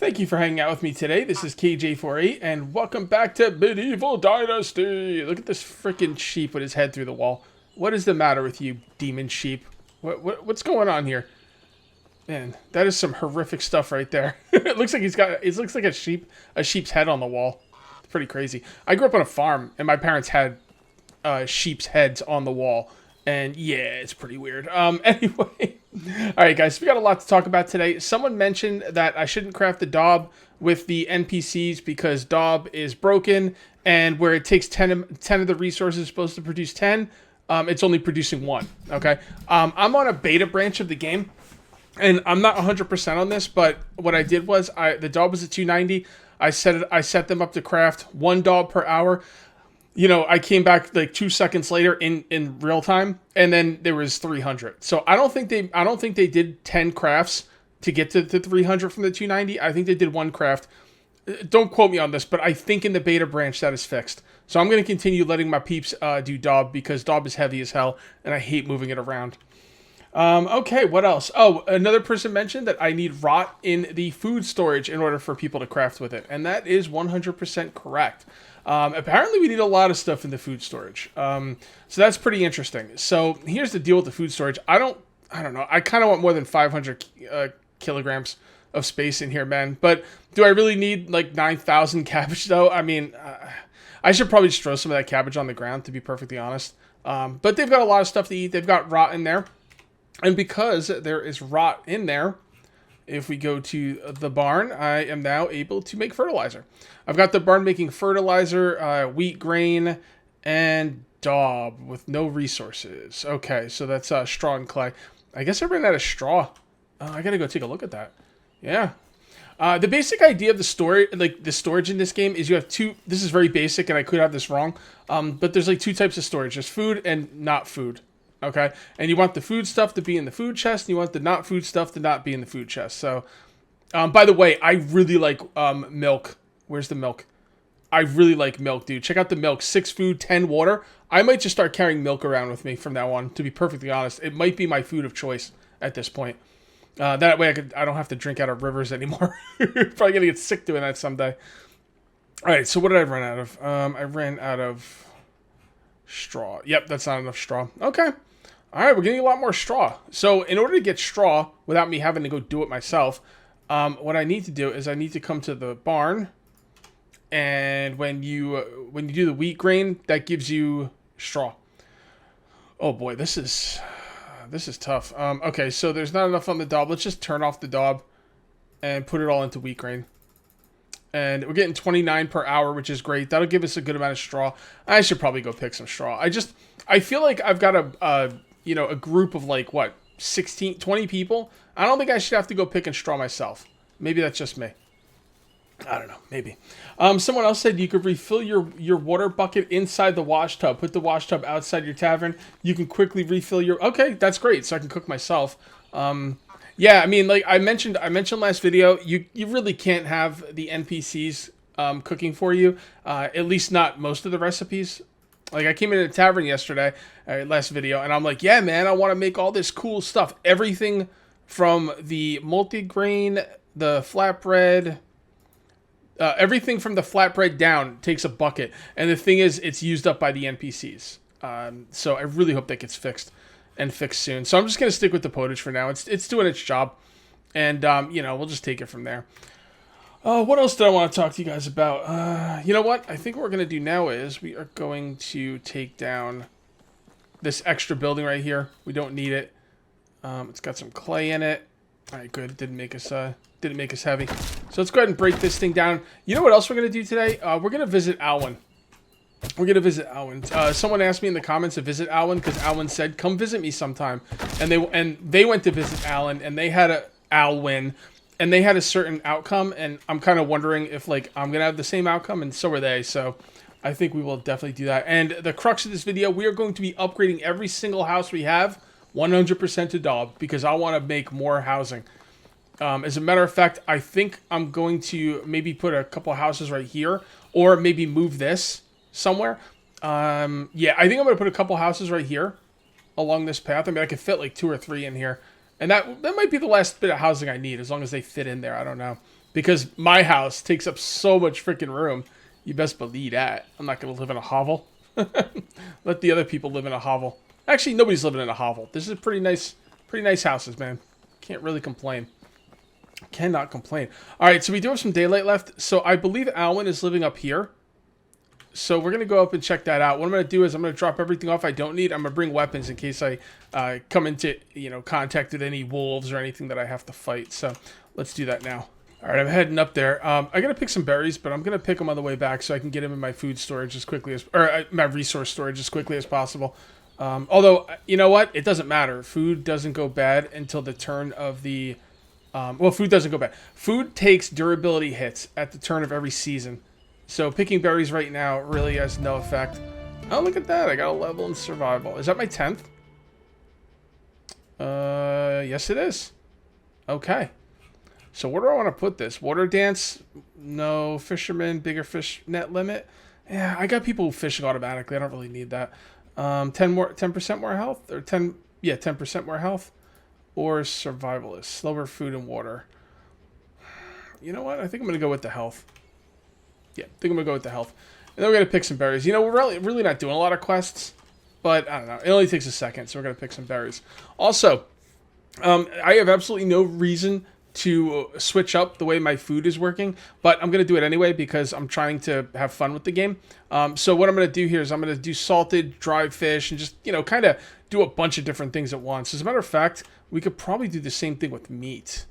Thank you for hanging out with me today. This is KJ48, and welcome back to Medieval Dynasty. Look at this freaking sheep with his head through the wall. What is the matter with you, demon sheep? What's going on here? Man, that is some horrific stuff right there. It looks like it looks like a sheep's head on the wall. It's pretty crazy. I grew up on a farm, and my parents had sheep's heads on the wall. And yeah, it's pretty weird. Anyway. Alright guys, we got a lot to talk about today. Someone mentioned that I shouldn't craft the Daub with the NPCs because Daub is broken. And where it takes 10 of the resources supposed to produce 10, it's only producing 1. Okay? I'm on a beta branch of the game. And I'm not 100% on this, but what I did was, the Daub was at 290. I set them up to craft 1 Daub per hour. You know, I came back like 2 seconds later in real time, and then there was 300. So I don't think they did 10 crafts to get to 300 from the 290. I think they did 1 craft. Don't quote me on this, but I think in the beta branch that is fixed. So I'm going to continue letting my peeps do Daub because Daub is heavy as hell, and I hate moving it around. Okay, what else? Oh, another person mentioned that I need rot in the food storage in order for people to craft with it, and that is 100% correct. Apparently we need a lot of stuff in the food storage. So that's pretty interesting. So here's the deal with the food storage. I don't know. I kind of want more than 500 kilograms of space in here, man. But do I really need like 9,000 cabbage though? I mean, I should probably just throw some of that cabbage on the ground, to be perfectly honest. But they've got a lot of stuff to eat. They've got rot in there. And because there is rot in there, if we go to the barn, I am now able to make fertilizer. I've got the barn making fertilizer, wheat grain, and Daub with no resources. Okay, so that's straw and clay. I guess I ran out of straw. I gotta go take a look at that. Yeah. The basic idea of the storage in this game is you have two. This is very basic, and I could have this wrong. But there's like 2 types of storage. There's food and not food. Okay, and you want the food stuff to be in the food chest, and you want the not food stuff to not be in the food chest. So, by the way, I really like milk. Where's the milk? I really like milk, dude. Check out the milk. 6 food, 10 water. I might just start carrying milk around with me from now on, to be perfectly honest. It might be my food of choice at this point. That way I don't have to drink out of rivers anymore. Probably gonna get sick doing that someday. Alright, so what did I run out of? I ran out of straw. Yep, that's not enough straw. Okay. Alright, we're getting a lot more straw. So, in order to get straw, without me having to go do it myself, what I need to do is I need to come to the barn, and when you do the wheat grain, that gives you straw. Oh boy, this is tough. Okay, so there's not enough on the Daub. Let's just turn off the Daub and put it all into wheat grain. And we're getting 29 per hour, which is great. That'll give us a good amount of straw. I should probably go pick some straw. I feel like I've got a group of like, what, 16, 20 people? I don't think I should have to go picking straw myself. Maybe that's just me. I don't know, maybe. Someone else said you could refill your water bucket inside the wash tub. Put the wash tub outside your tavern. You can quickly refill your... Okay, that's great, so I can cook myself. Yeah, I mean, like I mentioned last video, you really can't have the NPCs cooking for you. At least not most of the recipes. Like, I came into the tavern yesterday, last video, and I'm like, yeah, man, I want to make all this cool stuff. Everything from the multigrain, the flatbread, everything from the flatbread down takes a bucket. And the thing is, it's used up by the NPCs. So I really hope that gets fixed and fixed soon. So I'm just going to stick with the potage for now. It's doing its job. And, we'll just take it from there. What else did I want to talk to you guys about? You know what? I think what we're going to do now is we are going to take down this extra building right here. We don't need it. It's got some clay in it. All right, good. Didn't make us heavy. So let's go ahead and break this thing down. You know what else we're going to do today? We're going to visit Alwin. We're going to visit Alwin. Someone asked me in the comments to visit Alwin because Alwin said, come visit me sometime. And they went to visit Alwin, and they had Alwin. And they had a certain outcome, and I'm kind of wondering if, like, I'm going to have the same outcome, and so are they. So I think we will definitely do that. And the crux of this video, we are going to be upgrading every single house we have 100% to Daub, because I want to make more housing. As a matter of fact, I think I'm going to maybe put a couple houses right here, or maybe move this somewhere. Yeah, I think I'm going to put a couple houses right here along this path. I mean, I could fit like 2 or 3 in here. And that might be the last bit of housing I need, as long as they fit in there. I don't know. because my house takes up so much freaking room. You best believe that. I'm not going to live in a hovel. Let the other people live in a hovel. Actually, nobody's living in a hovel. This is a pretty nice houses, man. Can't really complain. Cannot complain. All right, so we do have some daylight left. So I believe Alwin is living up here. So we're going to go up and check that out. What I'm going to do is I'm going to drop everything off I don't need. I'm going to bring weapons in case I come into, contact with any wolves or anything that I have to fight. So let's do that now. All right, I'm heading up there. I got to pick some berries, but I'm going to pick them on the way back so I can get them in my food storage as quickly as, or my resource storage as quickly as possible. Although, you know what? It doesn't matter. Food doesn't go bad until the turn of the, well, food doesn't go bad. Food takes durability hits at the turn of every season. So picking berries right now really has no effect. Oh, look at that. I got a level in survival. Is that my 10th? Yes it is. Okay. So where do I want to put this? Water dance? No. Fisherman, bigger fish net limit? Yeah, I got people fishing automatically. I don't really need that. 10% more health? Or 10% more health? Or survivalist? Slower food and water. You know what? I think I'm going to go with the health. Yeah, I think I'm going to go with the health. And then we're going to pick some berries. You know, we're really not doing a lot of quests. But, I don't know. It only takes a second, so we're going to pick some berries. Also, I have absolutely no reason to switch up the way my food is working. But I'm going to do it anyway because I'm trying to have fun with the game. So what I'm going to do here is I'm going to do salted, dried fish, and just, kind of do a bunch of different things at once. As a matter of fact, we could probably do the same thing with meat.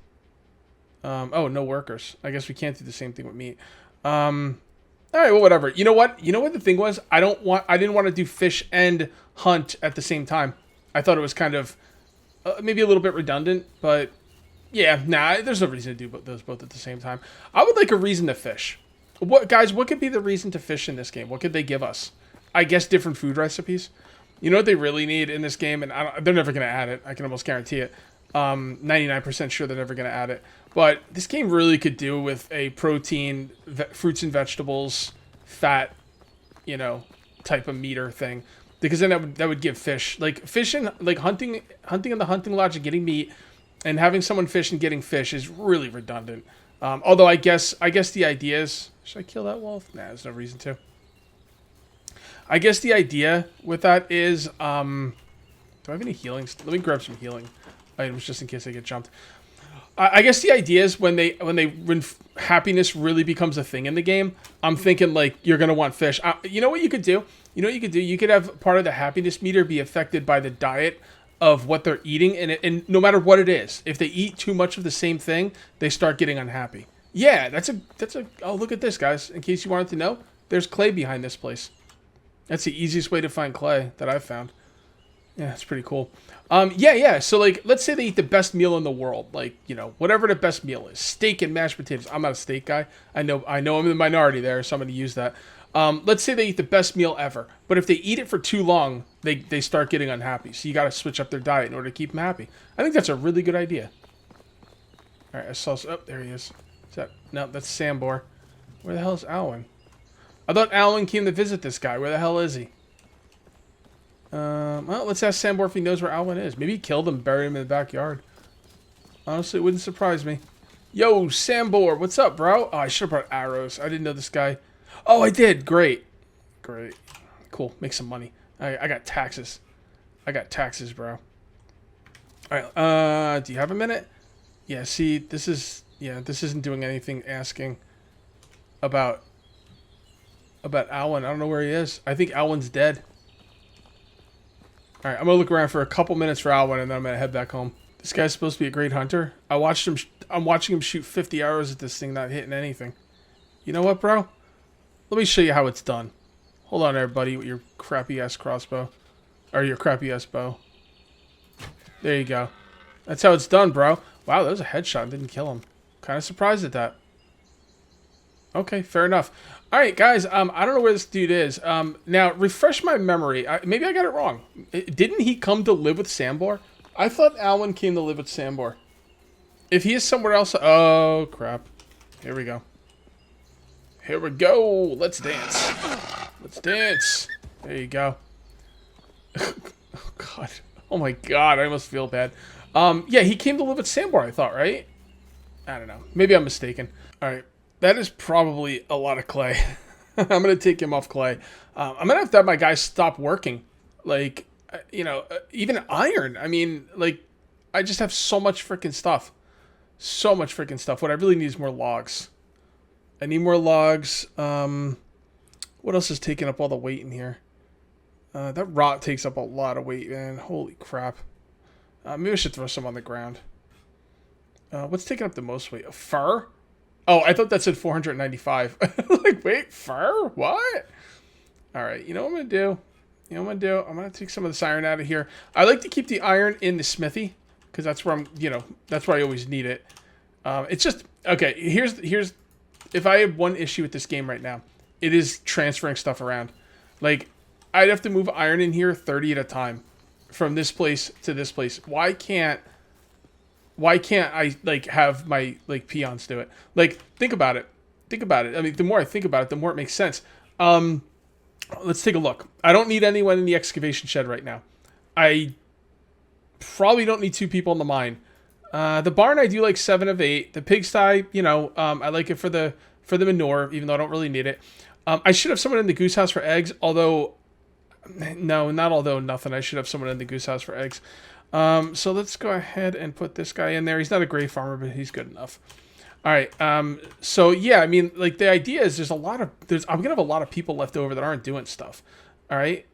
Oh, no workers. I guess we can't do the same thing with meat. All right, well, whatever. You know what? You know what the thing was? I didn't want to do fish and hunt at the same time. I thought it was kind of maybe a little bit redundant, but yeah, nah, there's no reason to do those both at the same time. I would like a reason to fish. What could be the reason to fish in this game? What could they give us? I guess different food recipes. You know what they really need in this game, and they're never going to add it. I can almost guarantee it. 99% sure they're never going to add it. But this game really could do with a protein, fruits and vegetables, fat, type of meter thing. Because then that would give fish. Like fishing, like hunting in the hunting lodge and getting meat, and having someone fish and getting fish is really redundant. Although I guess the idea is, should I kill that wolf? Nah, there's no reason to. I guess the idea with that is, do I have any healing? Let me grab some healing items just in case I get jumped. I guess the idea is when happiness really becomes a thing in the game, I'm thinking like you're gonna want fish. You know what you could do? You could have part of the happiness meter be affected by the diet of what they're eating, and no matter what it is, if they eat too much of the same thing, they start getting unhappy. Yeah, that's a. Oh, look at this, guys. In case you wanted to know, there's clay behind this place. That's the easiest way to find clay that I've found. Yeah, it's pretty cool. Yeah. So, like, let's say they eat the best meal in the world. Like, whatever the best meal is. Steak and mashed potatoes. I'm not a steak guy. I know I'm in the minority there, so I'm going to use that. Let's say they eat the best meal ever. But if they eat it for too long, they start getting unhappy. So you got to switch up their diet in order to keep them happy. I think that's a really good idea. All right, I saw... Oh, there he is. No, that's Sambor. Where the hell is Alwin? I thought Alwin came to visit this guy. Where the hell is he? Well, let's ask Sambor if he knows where Alwin is. Maybe he killed him, buried him in the backyard. Honestly, it wouldn't surprise me. Yo, Sambor, what's up, bro? Oh, I should have brought arrows. I didn't know this guy. Oh, I did. Great. Cool. Make some money. I got taxes. Bro. All right. Do you have a minute? Yeah, see, this isn't doing anything asking about Alwin. I don't know where he is. I think Alwin's dead. All right, I'm going to look around for a couple minutes for Alwin, and then I'm going to head back home. This guy's supposed to be a great hunter. I'm watching him shoot 50 arrows at this thing, not hitting anything. You know what, bro? Let me show you how it's done. Hold on there, buddy, with your crappy-ass crossbow. Or your crappy-ass bow. There you go. That's how it's done, bro. Wow, that was a headshot. Didn't kill him. Kind of surprised at that. Okay, fair enough. All right, guys. I don't know where this dude is. Now, refresh my memory. Maybe I got it wrong. Didn't he come to live with Sambor? I thought Alwin came to live with Sambor. If he is somewhere else... Oh, crap. Here we go. Let's dance. There you go. Oh, God. Oh, my God. I almost feel bad. Yeah, he came to live with Sambor, I thought, right? I don't know. Maybe I'm mistaken. All right. That is probably a lot of clay. I'm going to take him off clay. I'm going to have my guys stop working. Like, even iron. I mean, like, I just have so much freaking stuff. So much freaking stuff. What I really need is more logs. I need more logs. What else is taking up all the weight in here? That rot takes up a lot of weight, man. Holy crap. Maybe I should throw some on the ground. What's taking up the most weight? Fur? Oh, I thought that said 495. Like, wait, fur? What? All right, you know what I'm going to do? I'm going to take some of this iron out of here. I like to keep the iron in the smithy because that's where that's where I always need it. It's just, okay, here's, if I have one issue with this game right now, it is transferring stuff around. Like, I'd have to move iron in here 30 at a time from this place to this place. Why can't I, like, have my, like, peons do it? Like, think about it. I mean, the more I think about it, the more it makes sense. Let's take a look. I don't need anyone in the excavation shed right now. I probably don't need 2 people in the mine. The barn, I do like 7 of 8. The pigsty, I like it for the manure, even though I don't really need it. I should have someone in the goose house for eggs, although, no, not although, nothing. I should have someone in the goose house for eggs. So let's go ahead and put this guy in there. He's not a great farmer, but he's good enough. All right. So yeah, I mean, like, the idea is I'm going to have a lot of people left over that aren't doing stuff. All right.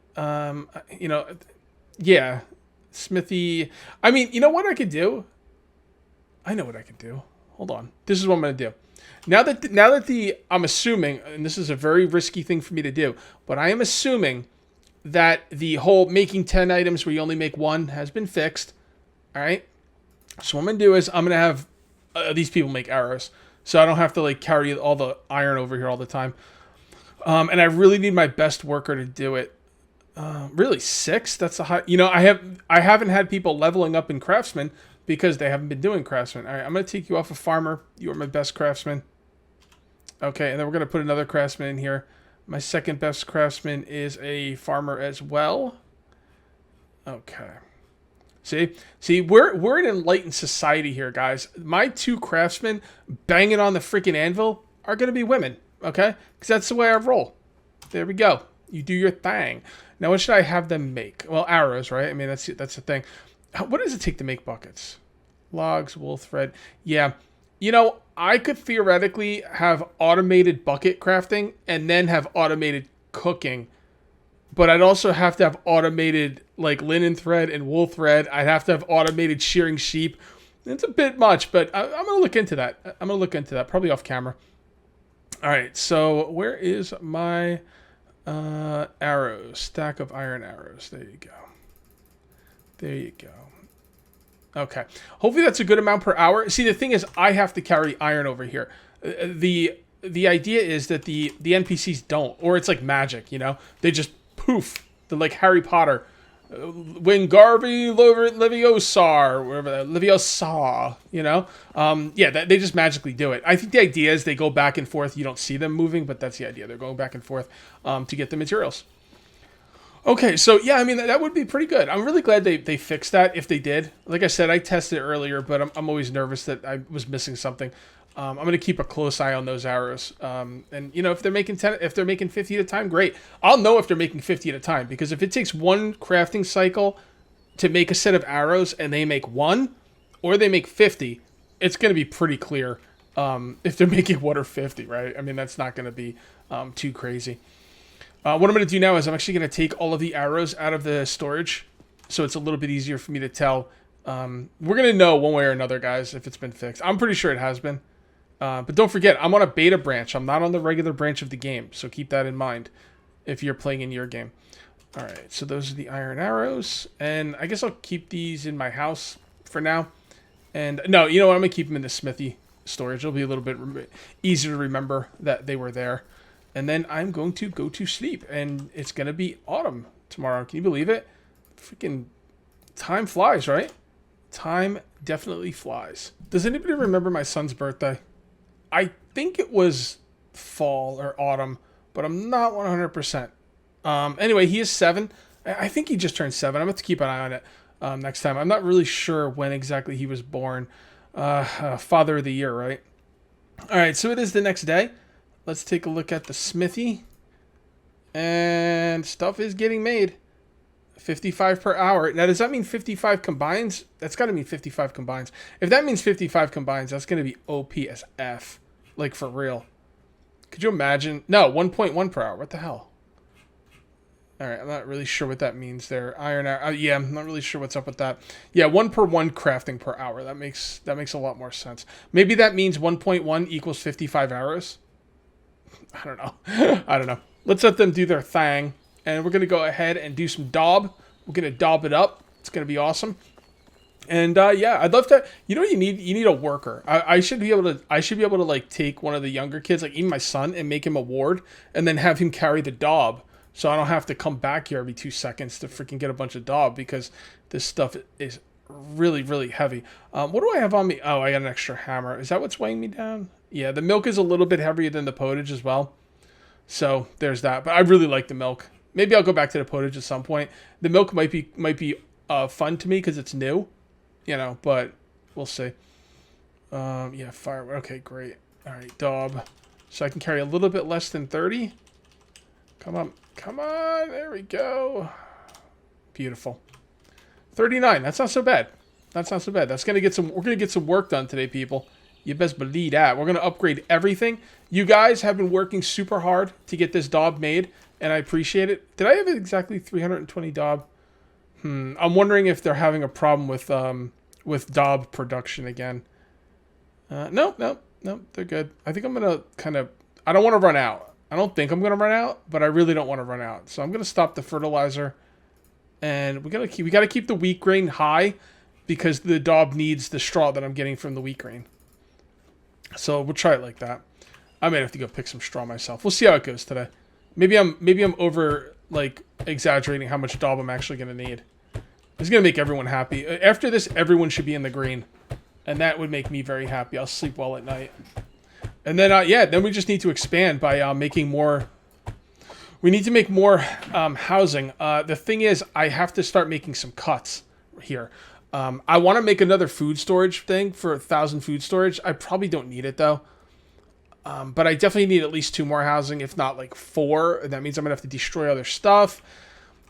Yeah, smithy. I mean, you know what I could do? I know what I could do. Hold on. This is what I'm going to do. Now that I'm assuming, and this is a very risky thing for me to do, but I am assuming that the whole making 10 items where you only make 1 has been fixed. All right. So what I'm going to do is I'm going to have these people make arrows. So I don't have to, like, carry all the iron over here all the time. And I really need my best worker to do it. Really 6? That's a high, I haven't had people leveling up in craftsman because they haven't been doing craftsman. All right. I'm going to take you off a farmer. You are my best craftsman. Okay. And then we're going to put another craftsman in here. My second best craftsman is a farmer as well. Okay. See, we're an enlightened society here, guys. My 2 craftsmen banging on the freaking anvil are going to be women, okay? Because that's the way I roll. There we go. You do your thing. Now, what should I have them make? Well, arrows, right? I mean, that's the thing. What does it take to make buckets? Logs, wool, thread. Yeah. I could theoretically have automated bucket crafting and then have automated cooking. But I'd also have to have automated, like, linen thread and wool thread. I'd have to have automated shearing sheep. It's a bit much, but I'm going to look into that. Probably off camera. All right, so where is my arrows? Stack of iron arrows. There you go. Okay. Hopefully that's a good amount per hour. See, the thing is, I have to carry iron over here. The idea is that the NPCs don't, or it's like magic, They just poof. They're like Harry Potter. Wingarvi Leviosa, wherever Leviosa, yeah, they just magically do it. I think the idea is they go back and forth. You don't see them moving, but that's the idea. They're going back and forth to get the materials. Okay, so yeah, I mean, that would be pretty good. I'm really glad they fixed that, if they did. Like I said, I tested it earlier, but I'm always nervous that I was missing something. I'm going to keep a close eye on those arrows. And, if they're making 10, if they're making 50 at a time, great. I'll know if they're making 50 at a time, because if it takes 1 crafting cycle to make a set of arrows and they make 1 or they make 50, it's going to be pretty clear if they're making 1 or 50, right? I mean, that's not going to be too crazy. What I'm going to do now is I'm actually going to take all of the arrows out of the storage, so it's a little bit easier for me to tell. We're going to know one way or another, guys, if it's been fixed. I'm pretty sure it has been. But don't forget, I'm on a beta branch. I'm not on the regular branch of the game, so keep that in mind if you're playing in your game. All right, so those are the iron arrows, and I guess I'll keep these in my house for now. And no, you know what? I'm going to keep them in the smithy storage. It'll be a little bit easier to remember that they were there. And then I'm going to go to sleep, and it's going to be autumn tomorrow. Can you believe it? Freaking time flies, right? Time definitely flies. Does anybody remember my son's birthday? I think it was fall or autumn, but I'm not 100%. Anyway, he is 7. I think he just turned 7. I'm going to have to keep an eye on it next time. I'm not really sure when exactly he was born. Father of the Year, right? All right, so it is the next day. Let's take a look at the smithy. And stuff is getting made. 55 per hour. Now, does that mean 55 combines? That's got to mean 55 combines. If that means 55 combines, that's going to be OP as F. Like, for real. Could you imagine? No, 1.1 per hour. What the hell? All right, I'm not really sure what that means there. Iron hour. Yeah, I'm not really sure what's up with that. Yeah, 1 per 1 crafting per hour. That makes a lot more sense. Maybe that means 1.1 equals 55 arrows. I don't know. I don't know. Let's let them do their thing. And we're going to go ahead and do some daub. We're going to daub it up. It's going to be awesome. And yeah, I'd love to. You know what you need? You need a worker. I should be able to like take one of the younger kids, like even my son, and make him a ward, and then have him carry the daub, so I don't have to come back here every 2 seconds to freaking get a bunch of daub, because this stuff is really, really heavy. What do I have on me? Oh, I got an extra hammer. Is that what's weighing me down? Yeah, the milk is a little bit heavier than the potage as well. So there's that. But I really like the milk. Maybe I'll go back to the potage at some point. The milk might be fun to me because it's new, you know. But we'll see. Yeah, fire. Okay, great. All right, daub. So I can carry a little bit less than 30. Come on, come on. There we go. Beautiful. 39. That's not so bad. That's not so bad. That's gonna get some. We're gonna get some work done today, people. You best believe that. We're gonna upgrade everything. You guys have been working super hard to get this daub made, and I appreciate it. Did I have exactly 320 daub? I'm wondering if they're having a problem with daub production again. No, they're good. I think I'm gonna I don't want to run out. I don't think I'm gonna run out, but I really don't want to run out. So I'm gonna stop the fertilizer, and we gotta keep the wheat grain high, because the daub needs the straw that I'm getting from the wheat grain. So we'll try it like that. I might have to go pick some straw myself. We'll see how it goes today. Maybe I'm over like exaggerating how much daub I'm actually gonna need. It's gonna make everyone happy. After this, everyone should be in the green, and that would make me very happy. I'll sleep well at night. And then yeah, then we just need to expand by making more. We need to make more housing. The thing is, I have to start making some cuts here. I want to make another food storage thing for 1,000 food storage. I probably don't need it though. But I definitely need at least 2 more housing, if not like 4. And that means I'm gonna have to destroy other stuff.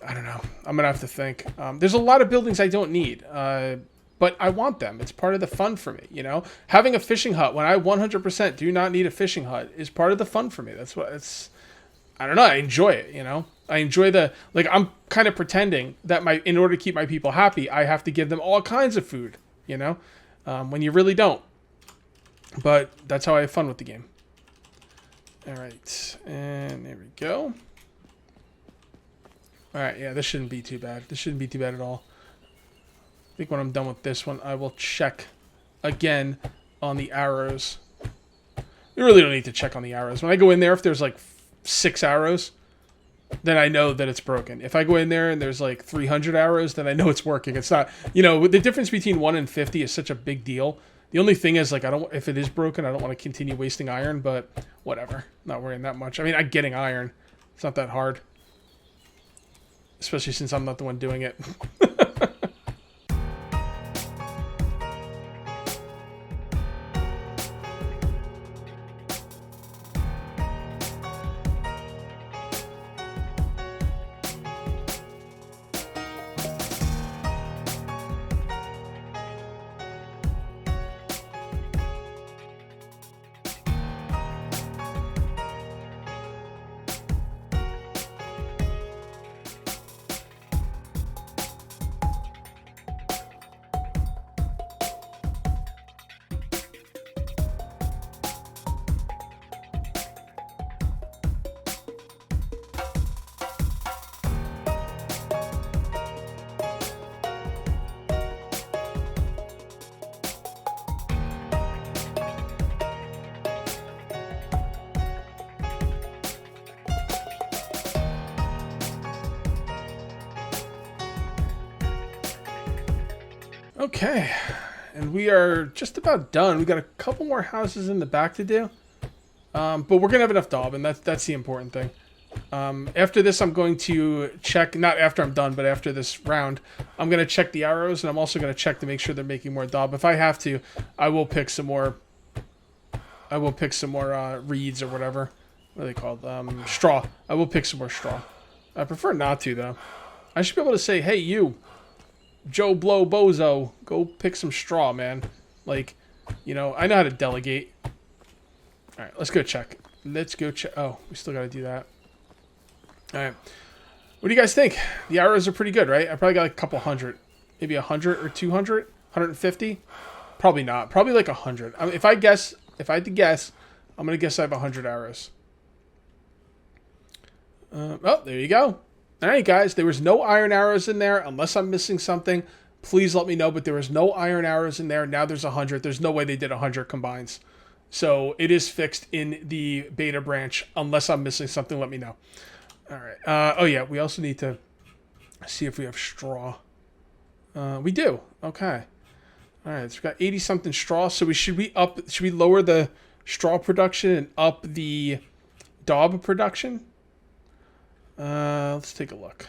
I don't know. I'm gonna have to think. There's a lot of buildings I don't need, but I want them. It's part of the fun for me, you know. Having a fishing hut when I 100% do not need a fishing hut is part of the fun for me. That's what it's. I don't know. I enjoy it, you know. I enjoy I'm kind of pretending that in order to keep my people happy, I have to give them all kinds of food, you know, when you really don't. But that's how I have fun with the game. All right, and there we go. All right, yeah, this shouldn't be too bad. This shouldn't be too bad at all. I think when I'm done with this one, I will check again on the arrows. You really don't need to check on the arrows. When I go in there, if there's like 6 arrows, then I know that it's broken. If I go in there and there's like 300 arrows, then I know it's working. It's not, you know, the difference between 1 and 50 is such a big deal. The only thing is, like, if it is broken, I don't want to continue wasting iron, but whatever. Not worrying that much. I mean, I'm getting iron. It's not that hard. Especially since I'm not the one doing it. Okay, and we are just about done. We got a couple more houses in the back to do, but we're gonna have enough daub, and that's the important thing. After this, I'm going to check, not after I'm done, but after this round, I'm going to check the arrows, and I'm also going to check to make sure they're making more daub. If I have to, I will pick some more, reeds or whatever. What are they called? Straw. I will pick some more straw. I prefer not to, though. I should be able to say, hey, you, Joe Blow Bozo, go pick some straw, man. Like, you know, I know how to delegate. All right, let's go check. Let's go check. Oh, we still got to do that. All right. What do you guys think? The arrows are pretty good, right? I probably got like a couple hundred. Maybe 100 or 200? 150? Probably not. Probably like 100. I mean, if I had to guess, I'm going to guess I have 100 arrows. Oh, there you go. All right, guys. There was no iron arrows in there. Unless I'm missing something, please let me know. But there was no iron arrows in there. Now there's 100. There's no way they did 100 combines. So it is fixed in the beta branch. Unless I'm missing something, let me know. All right. Oh, yeah. We also need to see if we have straw. We do. Okay. All right. So we got 80-something straw. So should we lower the straw production and up the daub production? Let's take a look.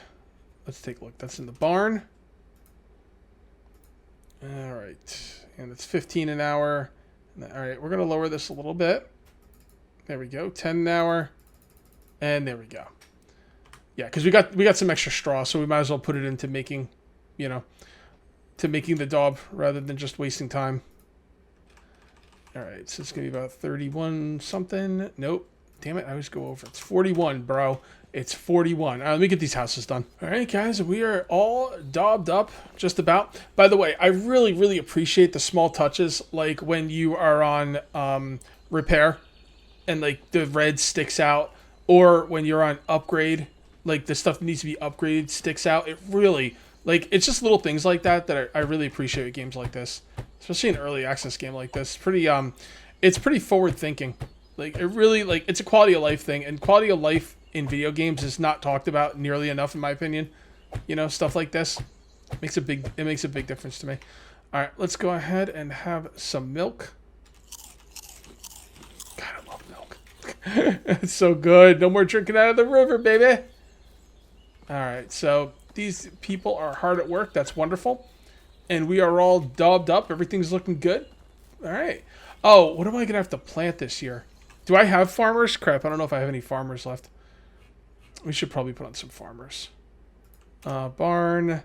That's in the barn. All right. And it's 15 an hour. All right. We're going to lower this a little bit. There we go. 10 an hour. And there we go. Yeah, because we got some extra straw, so we might as well put it into making, you know, to making the daub rather than just wasting time. All right, so it's going to be about 31 something. Nope. Damn it, I always go over. It's 41, bro. It's 41. All right, let me get these houses done. All right, guys, we are all daubed up, just about. By the way, I really, really appreciate the small touches, like when you are on repair and, like, the red sticks out, or when you're on upgrade, like, the stuff that needs to be upgraded sticks out. It really, like, it's just little things like that I really appreciate with games like this. Especially an early access game like this. It's pretty forward thinking. Like, it really, like, it's a quality of life thing. And quality of life in video games is not talked about nearly enough, in my opinion. You know, stuff like this. It makes a big difference to me. All right, let's go ahead and have some milk. God, I love milk. It's so good. No more drinking out of the river, baby. All right, so these people are hard at work. That's wonderful. And we are all daubed up. Everything's looking good. All right. Oh, what am I going to have to plant this year? Do I have farmers? Crap, I don't know if I have any farmers left. We should probably put on some farmers. Barn.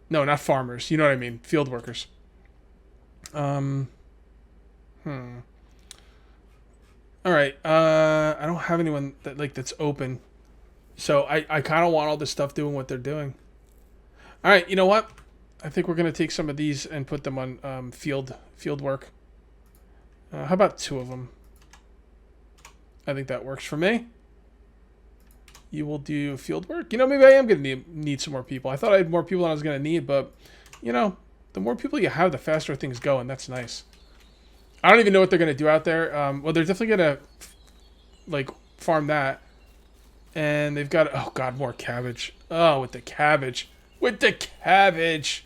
No, not farmers. You know what I mean. Field workers. All right. I don't have anyone that's open. So I kind of want all this stuff doing what they're doing. All right, you know what? I think we're going to take some of these and put them on field work. How about 2 of them? I think that works for me. You will do field work. You know, maybe I am going to need some more people. I thought I had more people than I was going to need, but, you know, the more people you have, the faster things go, and that's nice. I don't even know what they're going to do out there. Well, they're definitely going to, like, farm that. And they've got, oh god, more cabbage. Oh, with the cabbage. With the cabbage.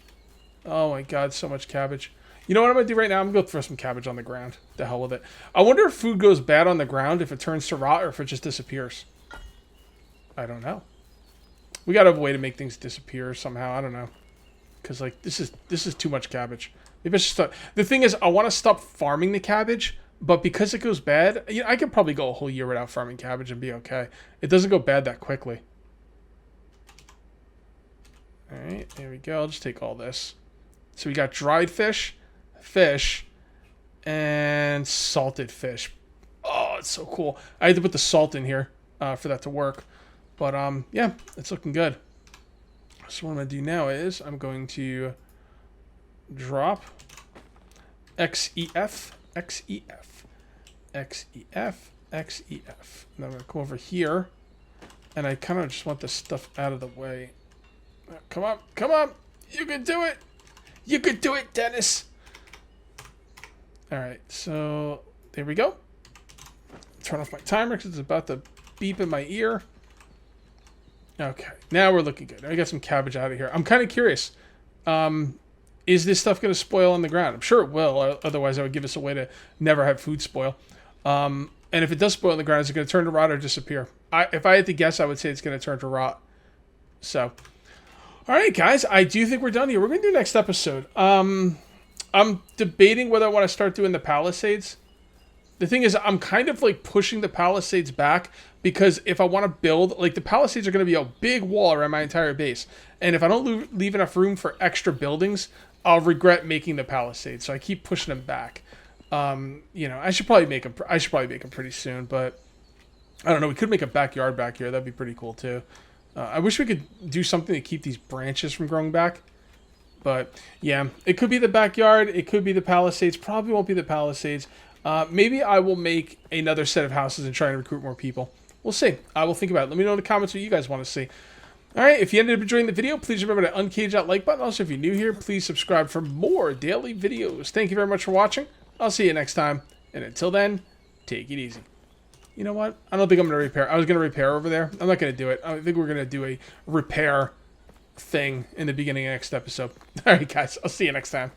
Oh my god, so much cabbage. You know what I'm going to do right now? I'm going to throw some cabbage on the ground. The hell with it. I wonder if food goes bad on the ground, if it turns to rot, or if it just disappears. I don't know. We got to have a way to make things disappear somehow. I don't know. Because, like, this is too much cabbage. Maybe it's just the thing is, I want to stop farming the cabbage. But because it goes bad, you know, I could probably go a whole year without farming cabbage and be okay. It doesn't go bad that quickly. All right, there we go. I'll just take all this. So we got dried fish, and salted fish. Oh, it's so cool. I had to put the salt in here for that to work. But, yeah, it's looking good. So what I'm going to do now is I'm going to drop XEF. And I'm going to come over here. And I kind of just want this stuff out of the way. Come on. You can do it. You can do it, Dennis. All right. So there we go. Turn off my timer because it's about to beep in my ear. Okay. Now we're looking good. I got some cabbage out of here. I'm kind of curious. Is this stuff going to spoil on the ground? I'm sure it will. Otherwise, I would give us a way to never have food spoil. And if it does spoil in the ground, is it going to turn to rot or disappear? If I had to guess, I would say it's going to turn to rot. So, all right, guys, I do think we're done here. We're going to do next episode. I'm debating whether I want to start doing the Palisades. The thing is, I'm kind of like pushing the Palisades back because if I want to build, like the Palisades are going to be a big wall around my entire base. And if I don't leave enough room for extra buildings, I'll regret making the Palisades. So I keep pushing them back. You know, I should probably make them pretty soon, but I don't know. We could make a backyard back here. That'd be pretty cool too. I wish we could do something to keep these branches from growing back. But yeah, it could be the backyard. It could be the Palisades. Probably won't be the Palisades. Maybe I will make another set of houses and try and recruit more people. We'll see. I will think about it. Let me know in the comments what you guys want to see. All right, if you ended up enjoying the video, please remember to uncage that like button. Also, if you're new here, please subscribe for more daily videos. Thank you very much for watching. I'll see you next time. And until then, take it easy. You know what? I don't think I'm going to repair. I was going to repair over there. I'm not going to do it. I think we're going to do a repair thing in the beginning of next episode. All right, guys. I'll see you next time.